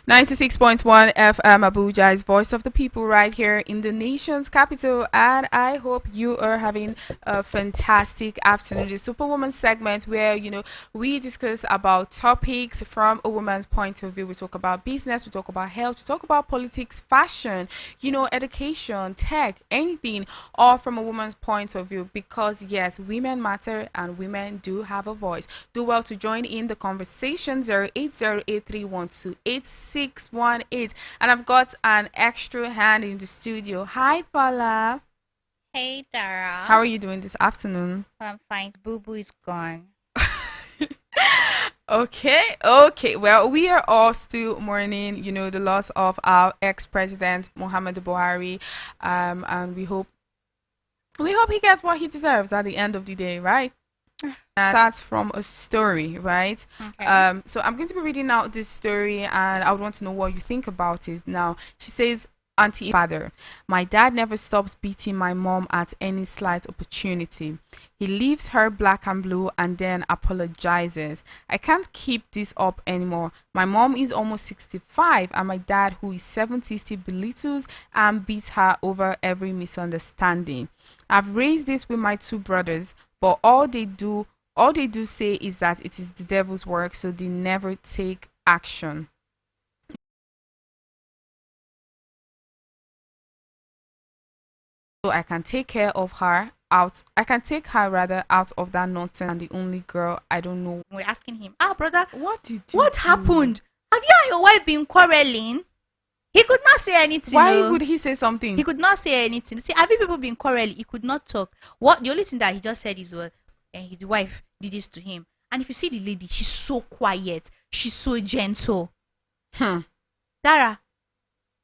96.1 FM Abuja is voice of the people right here in the nation's capital, and I hope you are having a fantastic afternoon. The Superwoman segment where we discuss about topics from a woman's point of view. We talk about business, we talk about health, we talk about politics, fashion, education, tech, anything, all from a woman's point of view. Because yes, women matter and women do have a voice. Do well to join in the conversation. 08083128618. And I've got an extra hand in the studio. Hi, Paula. Hey, Dara. How are you doing this afternoon? I'm fine. Boo Boo is gone. Okay. Well, we are all still mourning, the loss of our ex-president Muhammadu Buhari, and we hope he gets what he deserves at the end of the day, right? And that's from a story, right? Okay. So I'm going to be reading out this story, and I would want to know what you think about it. Now, she says, Auntie Father, my dad never stops beating my mom at any slight opportunity. He leaves her black and blue and then apologizes. I can't keep this up anymore. My mom is almost 65 and my dad, who is 70, still belittles and beats her over every misunderstanding. I've raised this with my two brothers, but all they do say is that it is the devil's work, so they never take action. So I can take care of her out. I can take her rather out of that nonsense. And the only girl I don't know. We're asking him, brother, What did you what do? happened? Have you and your wife been quarreling? He could not say anything. Why would he say something? He could not say anything. See, have you people been quarreling? He could not talk. What the only thing that he just said is his wife did this to him. And if you see the lady, she's so quiet. She's so gentle. Dara,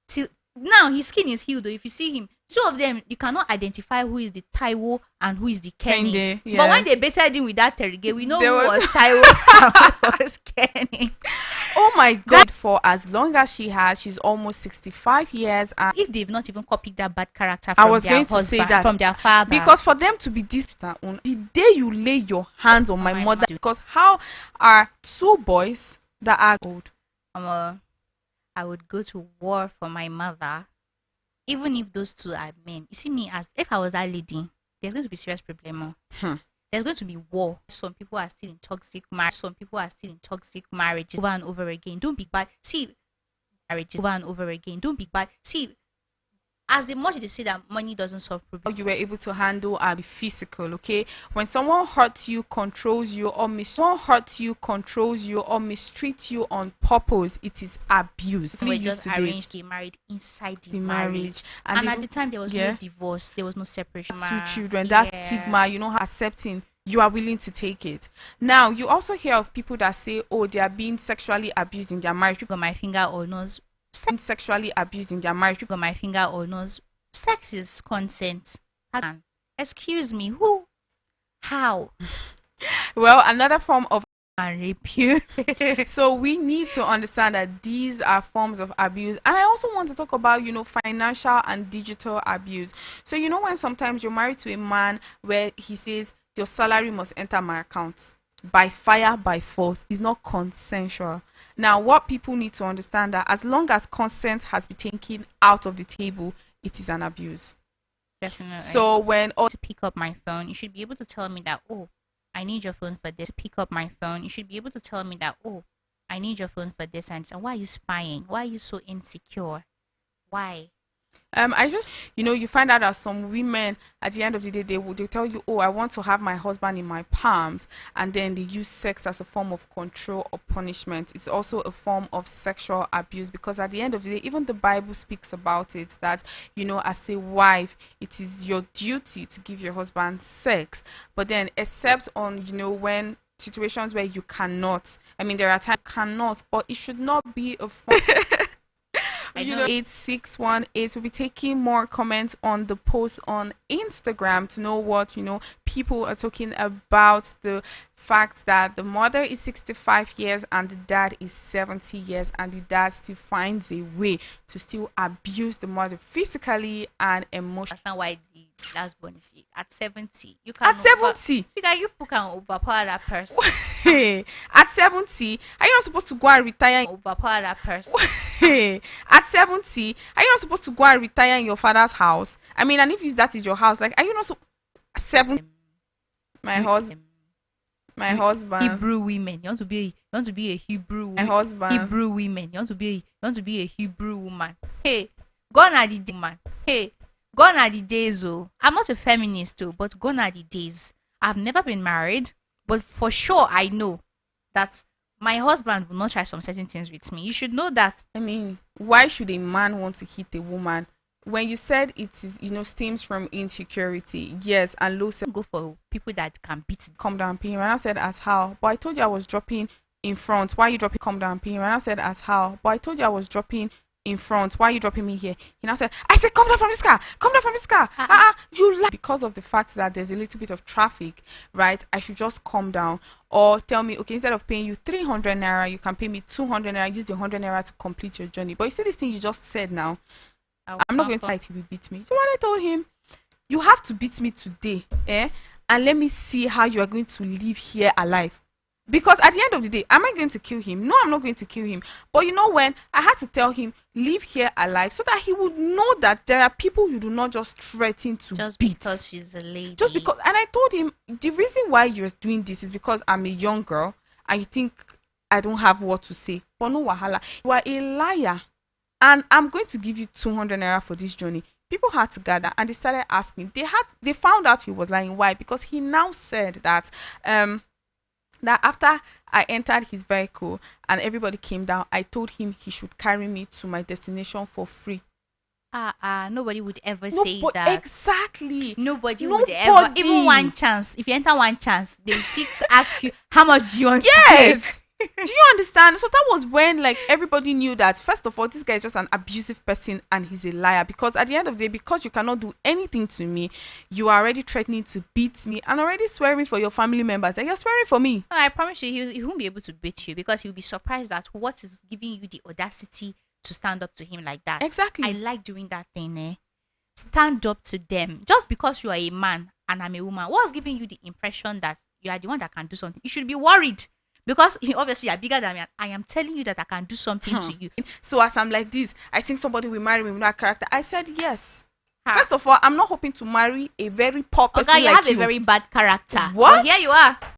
till now his skin is healed. Though if you see him, two of them, you cannot identify who is the Taiwo and who is the Kenny. Kende, yeah. But when they baited him with that terige, we know There who was- was Taiwo and who was Kenny. Oh my God! For as long as she has, she's almost 65 years. And If they've not even copied that bad character I from was their going to husband, say that from their father, because for them to be this on the day you lay your hands on my mother, because how are two boys that are old? I would go to war for my mother, even if those two are men. You see me, as if I was that lady, there's going to be serious problem. There's going to be war. Some people are still in toxic marriage. Some people are still in toxic marriages over and over again. Don't be bad. See, marriages over and over again. Don't be bad. See, as much they say that money doesn't solve problems. You were able to handle and be physical, okay? When someone hurts you, controls you, or mistreats you on purpose, it is abuse. We just arranged they married inside the marriage. And at the time there was no divorce, there was no separation. Two children, that stigma, accepting, you are willing to take it. Now, you also hear of people that say, oh, they are being sexually abused in their marriage. Got my finger or nose. Sexually abused in their marriage. Got my finger or nose. Sex is consent. Excuse me, who? How? Well, another form of and rape you. So we need to understand that these are forms of abuse. And I also want to talk about financial and digital abuse. So when sometimes you're married to a man where he says your salary must enter my account by fire, by force, is not consensual. Now, what people need to understand that as long as consent has been taken out of the table, it is an abuse. Definitely. So when to pick up my phone, you should be able to tell me that, oh, I need your phone for this. To pick up my phone, you should be able to tell me that, oh, I need your phone for this. And why are you spying? Why are you so insecure? Why? I just, you find out that some women at the end of the day, they tell you, oh, I want to have my husband in my palms, and then they use sex as a form of control or punishment. It's also a form of sexual abuse, because at the end of the day, even the Bible speaks about it, that, as a wife, it is your duty to give your husband sex, but then except on, when situations where you cannot, there are times you cannot, but it should not be a form. 8618. We'll be taking more comments on the post on Instagram to know what people are talking about the fact that the mother is 65 years and the dad is 70 years, and the dad still finds a way to still abuse the mother physically and emotionally. That's not why the last born is at 70. You can at 70 you people can overpower that person. At 70, are you not supposed to go and retire? Overpower that person. At 70, are you not supposed to go and retire in your father's house? I mean, and if that is your house, like, are you not so 7? My husband. My husband. Hebrew women. You want to be a Hebrew woman. My husband. Hebrew women. You want to be a Hebrew woman. Hey, gone are the days, man. Hey, gone are the days. Oh, I'm not a feminist too, but gone are the days. I've never been married, but for sure I know that my husband will not try some certain things with me. You should know that. I mean, why should a man want to hit a woman? When you said it is, stems from insecurity, yes, and low self. Go for people that can beat. Calm down, pin. And I said, as how? But I told you I was dropping in front. Why are you dropping? Calm down, pin. And I said, as how? But I told you I was dropping in front. Why are you dropping me here? He now said, I said, come down from this car. Come down from this car. You like, because of the fact that there's a little bit of traffic, right? I should just calm down, or tell me, okay, instead of paying you 300 naira, you can pay me 200 naira. Use the 100 naira to complete your journey. But you see this thing you just said now. I'm not going to fight if you beat me. So what I told him, you have to beat me today, and let me see how you are going to live here alive. Because at the end of the day, am I going to kill him? No, I'm not going to kill him. But you know when? I had to tell him, live here alive, so that he would know that there are people you do not just threaten to just beat. Because she's a lady. Just because. And I told him, the reason why you're doing this is because I'm a young girl, and you think I don't have what to say. But no wahala. You are a liar. And I'm going to give you 200 naira for this journey. People had to gather and they started asking. They found out he was lying. Why? Because he now said that that after I entered his vehicle and everybody came down, I told him he should carry me to my destination for free. Nobody would ever say that. Exactly. Nobody would ever. Even one chance. If you enter one chance, they will still ask you how much do you want to pay. Do you understand? So that was when, like, everybody knew that, first of all, this guy is just an abusive person and he's a liar. Because at the end of the day, because you cannot do anything to me, you are already threatening to beat me and already swearing for your family members. And you're swearing for me. No, I promise you, he won't be able to beat you, because he'll be surprised at what is giving you the audacity to stand up to him like that. Exactly. I like doing that thing, Stand up to them. Just because you are a man and I'm a woman, what's giving you the impression that you are the one that can do something? You should be worried. Because obviously you're bigger than me, and I am telling you that I can do something to you. So as I'm like this, I think somebody will marry me with that character. I said yes. First of all, I'm not hoping to marry a very poor person. Okay, you like have a very bad character. What? But here you are.